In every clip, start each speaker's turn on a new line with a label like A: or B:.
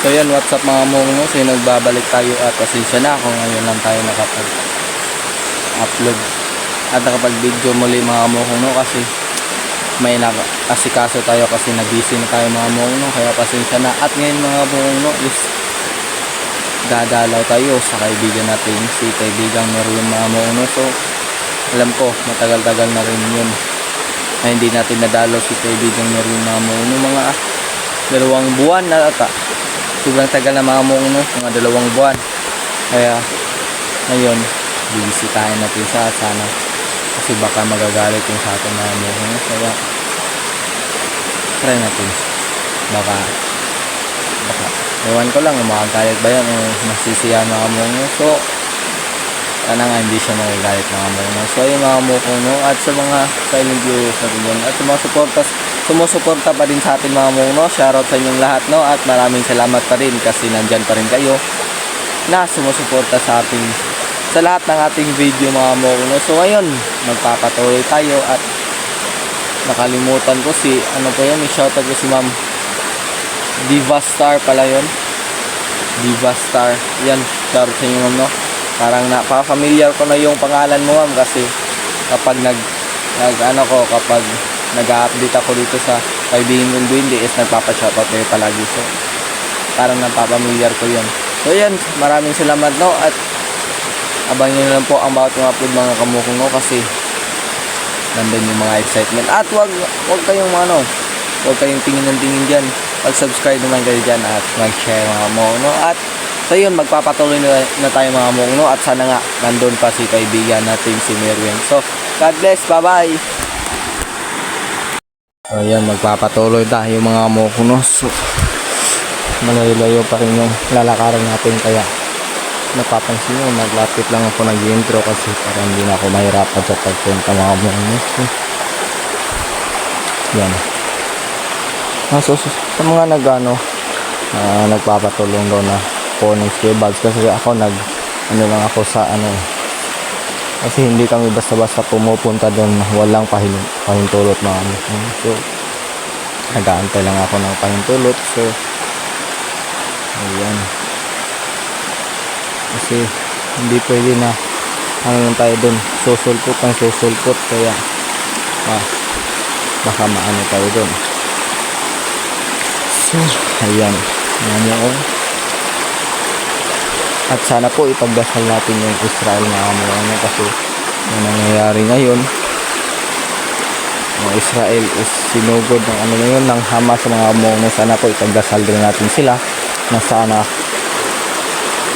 A: So yan, what's up mga mongo? So yun, nagbabalik tayo at pasensya na kung ngayon lang tayo nakapag-upload at nakapag-video muli mga mongo, kasi may asikaso tayo kasi na-busy na tayo mga mongo, kaya pasensya na. At ngayon mga mongo is dadalaw tayo sa kaibigan natin, si kaibigang Merwin mga mongo. So alam ko matagal-tagal na rin yun na hindi natin nadalaw si kaibigang Merwin mga mongo, mga 2 buwan na ata. Sobrang tagal na mga mongo, mga 2 buwan. Kaya ngayon bibisitahin natin siya, sana kasi baka magagalit yung sa atin mga mongo. Kaya try natin, baka ewan ko lang makagalit ba yan o masisiyahan mga mongo. So sana nga hindi siya magagalit mga mongo. So ayun mga mongo, at sa mga silent viewers natin yun, at sa mga sumusuporta pa rin sa atin mga mongo, shoutout sa inyong lahat, no? At maraming salamat pa rin kasi nandyan pa rin kayo na sumusuporta sa ating, sa lahat ng ating video mga mongo. So ngayon magpapatuloy tayo at nakalimutan ko si ano po yun, shoutout ko si Ma'am Diva Star pala yun, Diva Star yan, shoutout sa inyo ma'am, no? Parang napaka-familiar ko na yung pangalan mo ma'am, kasi kapag kapag nag-update ako dito sa kaibigan kong Duwende is nagpapa-shoutout kayo palagi. So parang napapamilyar ko yun. So yan, maraming salamat, no? At abangan nyo lang po ang bawat mga upload mga kamukong, no? Kasi nandun yung mga excitement. At wag kayong wag kayong tingin ng tingin dyan. Pag-subscribe naman kayo dyan at mag-share mga kamukong, no? At so yun, magpapatuloy na tayo mga kamukong, no? At sana nga nandun pa si kaibigan natin si Merwin. So God bless, bye bye. Ayan, magpapatuloy tayo mga kamukong, no? So malayo-layo pa rin yung lalakaran natin, kaya napapansin nyo, naglapit lang ako nag-intro kasi para hindi na ako mahirapan sa pagpunta mga kamukong, no? So yan. So sa mga nagpapatulong daw na phonics cables, kasi ako lang ako sa kasi hindi kami basta-basta pumupunta doon walang pahintulot mga kamukong. So nag-aantay lang ako ng pahintulot. So ayan, kasi hindi pwede na lang tayo doon susulpot, kaya baka maano tayo doon. So ayan ako. At sana po ipagdasal natin yung Israel mga kamukong, kasi yung nangyayari ngayon, yung Israel is sinugod ng ng Hamas mga kamukong. Sana po ipagdasal din natin sila na sana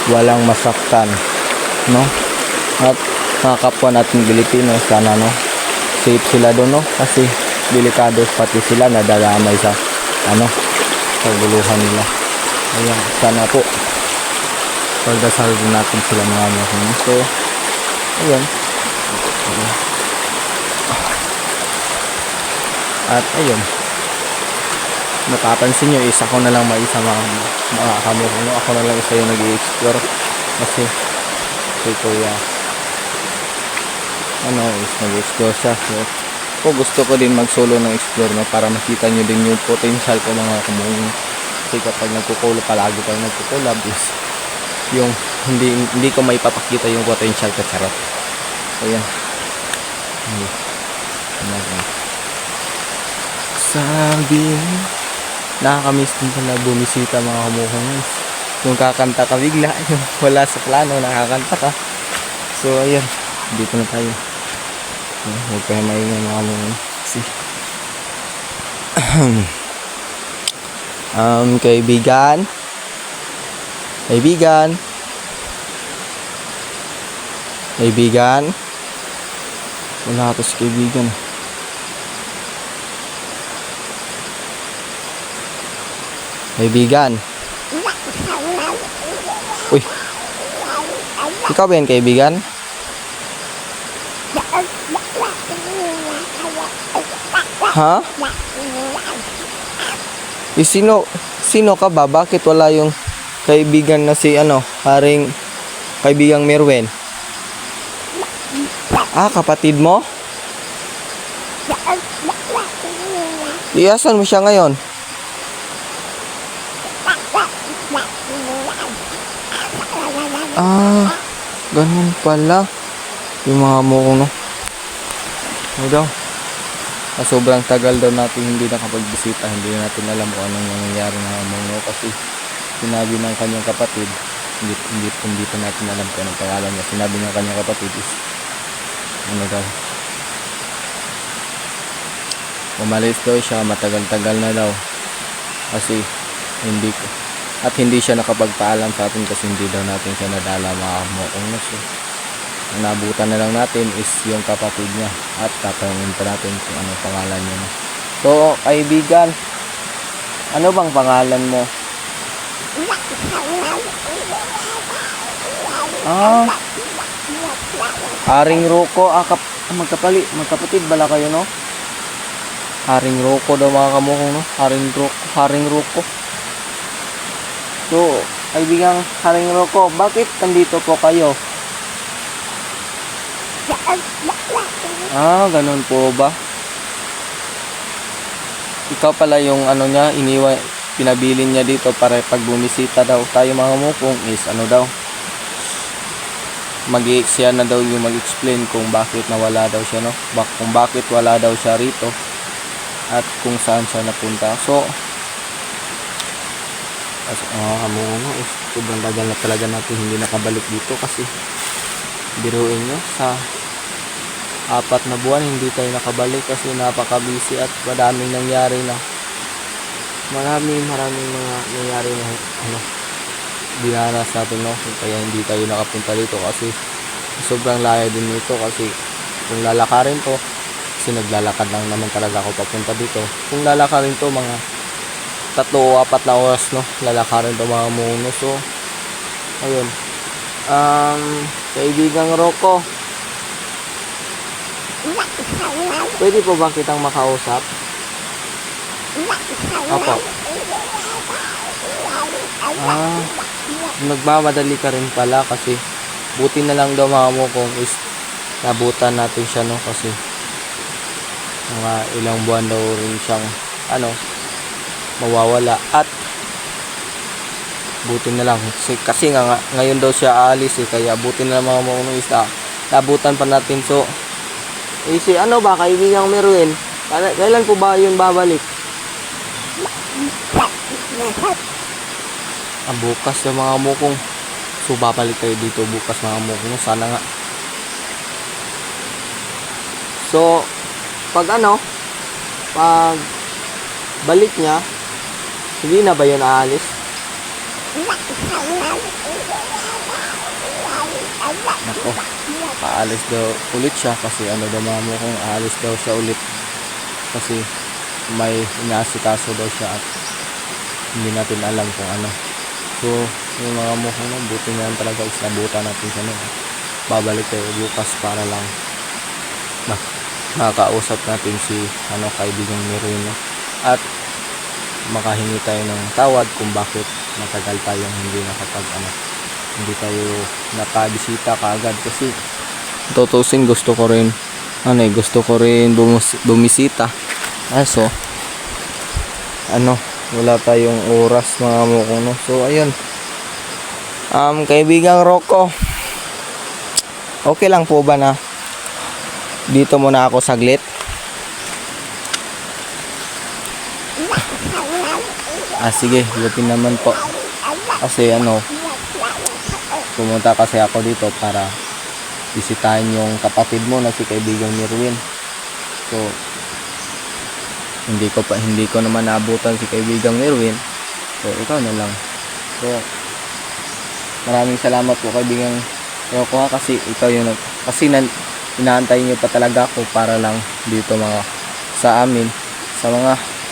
A: walang masaktan, no? At mga kapwa natin Pilipino, sana safe sila doon, no? Kasi delikado pati sila nadadamay sa kaguluhan nila. Ayan, sana po pagdasal din natin sila mga kamukong. So ayan. At ayun, napapansin nyo, isa ko na lang maisa mga kamukong, no? Ako na lang isa yung nag-i-explore, kasi si kuya is nag-explore siya. So gusto ko din mag-solo ng explore, no? Para makita nyo din yung potential ko mga kamukong. Kasi kapag palagi tayo nagkukulab is yung hindi ko maipapakita yung potential ko, charot. Ayan. Sabi nakakamiss din pala bumisita mga kamukong. Yung kakanta ka bigla, yung wala sa plano, nakakanta ka. So ayan, dito na tayo. Huwag kayo maingay mga kamukong. Kaibigan, wala ito si kaibigan. Uy, ikaw ba yan kaibigan? Ha? Sino ka ba? Bakit wala yung kaibigan na si haring kaibigang Merwin? Kapatid mo? Iasan mo siya ngayon? Ah, ganun pala. Yung mga amo ko, no? Ano daw? Sobrang tagal daw natin hindi nakapagbisita. Hindi natin alam kung anong nangyayari ng amo mo. Kasi sinabi ng kanyang kapatid, hindi pa natin alam kung anong pangalan niya. Sinabi ng kanyang kapatid is, ano daw? Umalis daw siya, matagal-tagal na daw. Kasi hindi siya nakapagpaalam sa atin kasi hindi daw natin siya nadala mga mokongnos. Ang nabutan na lang natin is yung kapatid niya at tatanungin pa natin kung anong pangalan niya. So, kaibigan, ano bang pangalan mo? Haring Rocco. Magkapatid bala kayo, no? Haring Rocco daw mga kamukong, no? Haring Rocco. So, kaibigang Haring Rocco, bakit nandito po kayo? Ganun po ba? Ikaw pala yung ano niya, pinabilin niya dito para pag bumisita daw tayo mga mukong is ano daw, siya na daw yung mag-explain kung bakit nawala daw siya, no? Kung bakit wala daw siya rito at kung saan siya napunta. So, sobrang tagal na talaga natin hindi nakabalik dito kasi biruin nyo, sa 4 na buwan hindi tayo nakabalik kasi napaka-busy at maraming nangyari na maraming mga nangyari na dinanas natin, no? Kaya hindi tayo nakapunta dito kasi sobrang layo din nito. Kasi kung lalakarin to, kasi naglalakad lang naman talaga ako papunta dito, kung lalakarin to mga 3 o 4 na oras, no? Lalakarin to mga muno. So ayun, kaibigang Rocco, pwede po ba kitang makausap? Opo. Nagmamadali ka rin pala kasi buti na lang daw mga mukong is nabutan natin siya, no? Kasi mga ilang buwan daw rin siyang mawawala at buti na lang kasi ngayon daw siya aalis kaya buti na lang mga mukong is nabutan pa natin. So kaibigang Merwin, kailan po ba yun babalik? Bukas yung mga mukong. So babalik tayo dito bukas mga mukong, sana nga. So pag balik niya, hindi na ba yun aalis? Nako, paalis daw ulit siya kasi daw mga mukong aalis daw siya ulit kasi may inaasikaso daw siya at hindi natin alam kung ano. So yung mga mukong buti na lang talaga is nabutan natin siya, no? Babalik tayo bukas para lang makakausap natin si kaibigang Merwin, no? At makahingi tayo ng tawad kung bakit matagal tayong hindi tayo napabisita kaagad kasi tutusin gusto ko rin bumisita. So wala tayong oras mga mukong, no? So ayun, kaibigang Rocco, okay lang po ba na dito muna ako saglit? Sige, buti naman po kasi pumunta kasi ako dito para bisitahin yung kapatid mo na si kaibigang Merwin. So hindi ko naman naabutan si kaibigang Merwin, so ikaw na lang. So maraming salamat po kaibigang Rocco, kasi ikaw yung inaantay niyo pa talaga ako para lang dito sa amin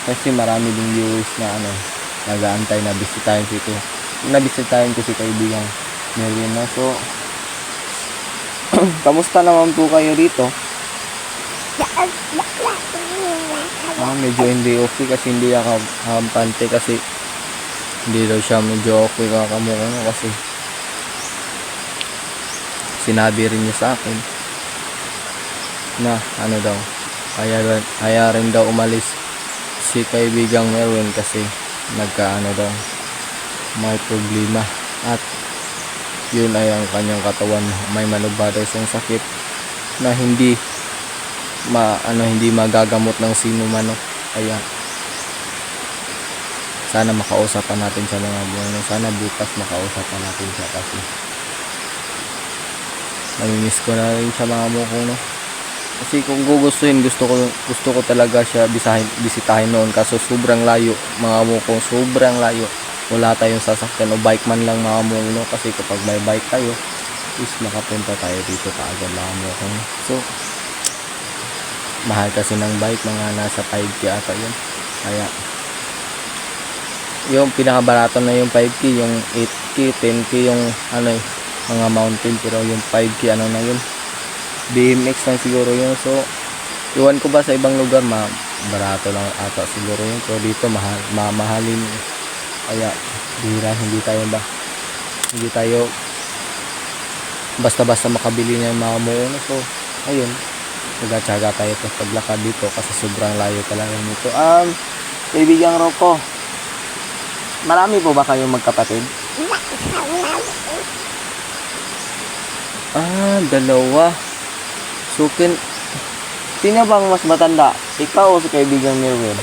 A: kasi marami ding viewers na nag-aantay na bisitahin ko si kaibigang Merwin, no? So kamusta naman po kayo dito? Medyo hindi okay kasi hindi ako kampante kasi hindi daw siya medyo okay kakamukha, no? Kasi sinabi rin niya sa akin na daw kaya rin daw umalis si kaibigang Merwin kasi daw may problema at yun ay ang kanyang katawan may malubhados yung sakit na hindi hindi magagamot ng sino man, no? Kaya sana makausapan natin sa mga buwan, no? Sana bukas makausapan natin siya kasi namimiss ko na rin siya mga mukong, no? Kasi kung gugustuhin, gusto ko talaga siya bisitahin noon, kaso sobrang layo mga mukong, sobrang layo. Wala tayong sasakyan o bike man lang mga mukong, no? Kasi kapag may bike tayo is makapunta tayo dito kaagad mga mukong. So mahal kasi ng bike, mga nasa 5k ata yun. Kaya yung pinakabarato na yung 5k, yung 8k, 10k yung mga mountain, pero yung 5k na yun, BMX lang siguro yun. So iwan ko ba sa ibang lugar barato lang ata siguro yun, pero dito mamahalin. Kaya bihira, hindi tayo basta-basta makabili niya mga muno. So ayun, tsaga-tsaga tayo paglakad dito kasi sobrang layo talaga nito. Kaibigang Rocco, marami po ba kayong magkapatid? Dalawa. So sino bang mas matanda? Ikaw o si kaibigang Merwin?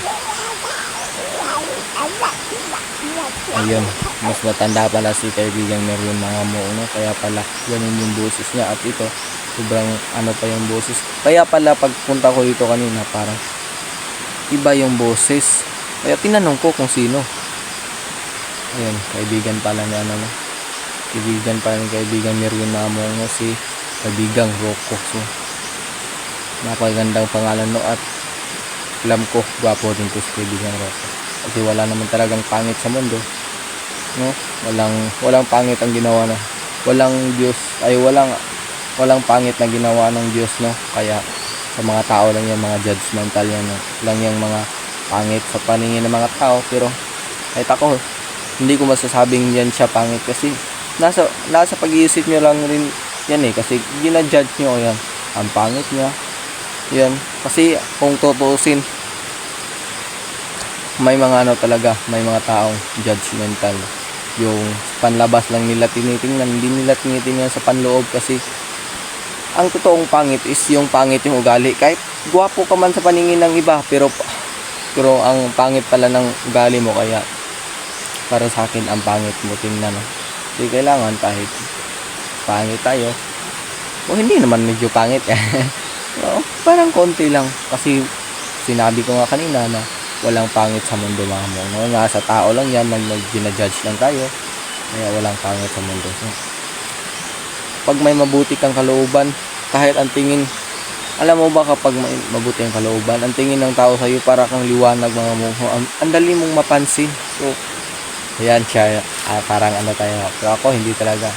A: Ayun, mas matanda pala si kaibigang Merwin mga muno. Kaya pala ganun yung boses niya, at ito sobrang pa yung boses. Kaya pala pagpunta ko dito kanina parang iba yung boses. Kaya tinanong ko kung sino. Ayun, kaibigan pala ni kaibigan pala ni kaibigan Merwin mga muno, si kaibigang Rocco. So napakagandang pangalan, no? At alam ko gwapo din to si kaibigang Rocco, kasi wala naman talagang pangit sa mundo, no? Walang pangit ang ginawa na walang pangit na ginawa ng Diyos, no? Kaya sa mga tao lang yan, mga judgmental yan, no? Lang yung mga pangit sa paningin ng mga tao. Pero kahit ako, hindi ko masasabing yan siya pangit, kasi nasa pag-iisip nyo lang rin yan kasi ginajudge nyo yan, ang pangit niya yan. Kasi kung tutuusin, may mga talaga, may mga taong judgmental. Yung panlabas lang nila tinitingnan, hindi nila tinitingnan sa panloob. Kasi ang totoong pangit is yung pangit yung ugali. Kahit gwapo ka man sa paningin ng iba, pero ang pangit pala ng ugali mo. Kaya para sa akin, ang pangit mo tingnan, no? Kasi kailangan kahit pangit tayo, o hindi naman medyo pangit no, parang konti lang. Kasi sinabi ko nga kanina na walang pangit sa mundo mga mo, no? Nasa tao lang yan, nag-judge lang tayo. Kaya walang pangit sa mundo. So, pag may mabuti kang kalooban, kahit ang tingin, alam mo ba, kapag may mabuti ang kalooban, ang tingin ng tao sa'yo para kang liwanag mga mo, ang dali mong mapansin. So ayan siya, parang tayo. Pero ako hindi talaga.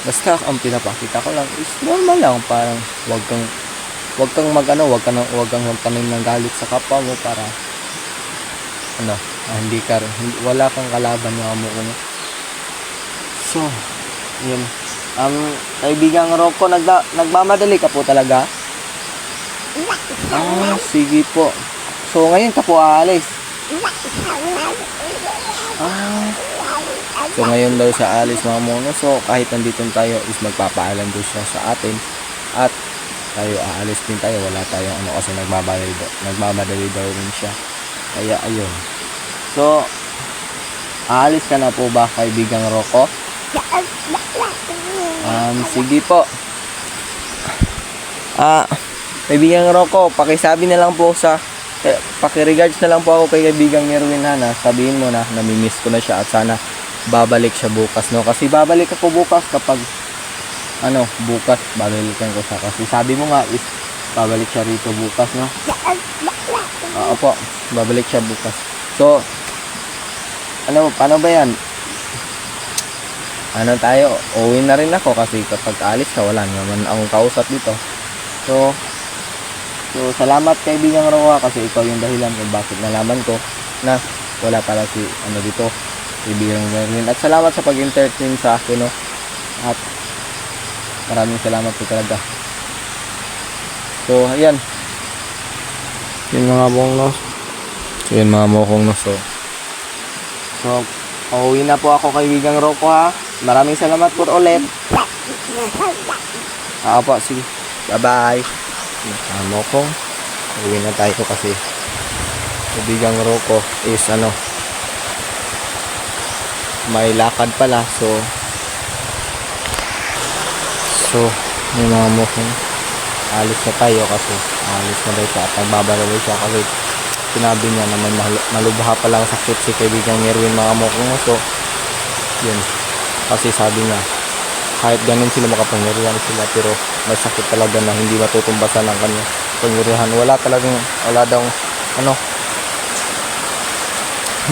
A: Basta ang pinapakita ko lang is normal lang, parang wag kang magtanim ng galit sa kapwa mo para wala kang kalaban mga mo. So yun, kaibigang Rocco, nagmamadali ka po talaga? Sige po. So ngayon ka po aalis? So ngayon daw siya alis mga mono. So kahit nandito tayo is magpapaalam doon siya sa atin, at tayo aalis din tayo. Wala tayong kasi nagmamadali daw rin siya. Kaya ayun. So aalis ka na po ba, kaibigang Rocco? Sige po. Kaibigang Rocco, pakisabi na lang po pakiregards na lang po ako kay kaibigang Merwin, na sabihin mo na namimiss ko na siya, at sana babalik siya bukas, no? Kasi babalik ako bukas kapag bukas babalikan ko siya, kasi sabi mo nga is babalik siya rito bukas, no? Opo, babalik siya bukas. So paano ba yan? Tayo, uwi na rin ako, kasi kapag alis ka wala naman akong kausap dito. So salamat kaibigang Roa, kasi ikaw yung dahilan kung bakit nalaman ko na wala pala si dito, kaibigang Merwin. At salamat sa pag-entertain sa akin, no? At maraming salamat po talaga. So ayan, yun mga mokong, no? So pauwi na po ako, kaibigang Rocco, ha? maraming salamat po ulit. Po, sige. Bye-bye. Amo ko. Uwi na tayo kasi kaibigang Rocco is may lakad pala. So may mga mukhang alis na tayo kasi alis na daw siya at nagbabalaway siya kasi sinabi niya na may malubha palang sakit si kaibigang Merwin mga mukhang. So yun, kasi sabi niya kahit ganun sila makapangyarihan sila pero may sakit talaga na hindi matutumbasan ng kanya pangyarihan. Wala daw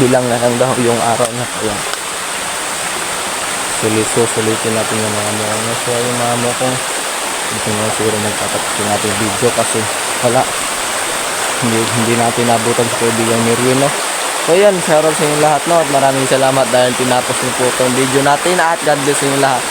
A: bilang na lang daw yung araw niya. Kaya sulitin natin yung mga mukhang. So yung mga mukhang dito nga siguro magtatapos yung ating video kasi wala, hindi natin nabutan sa kaibigang Merwin, no? So yan, shoutout sa inyo lahat, no? At maraming salamat dahil tinapos niyo po itong video natin at God bless sa inyo lahat.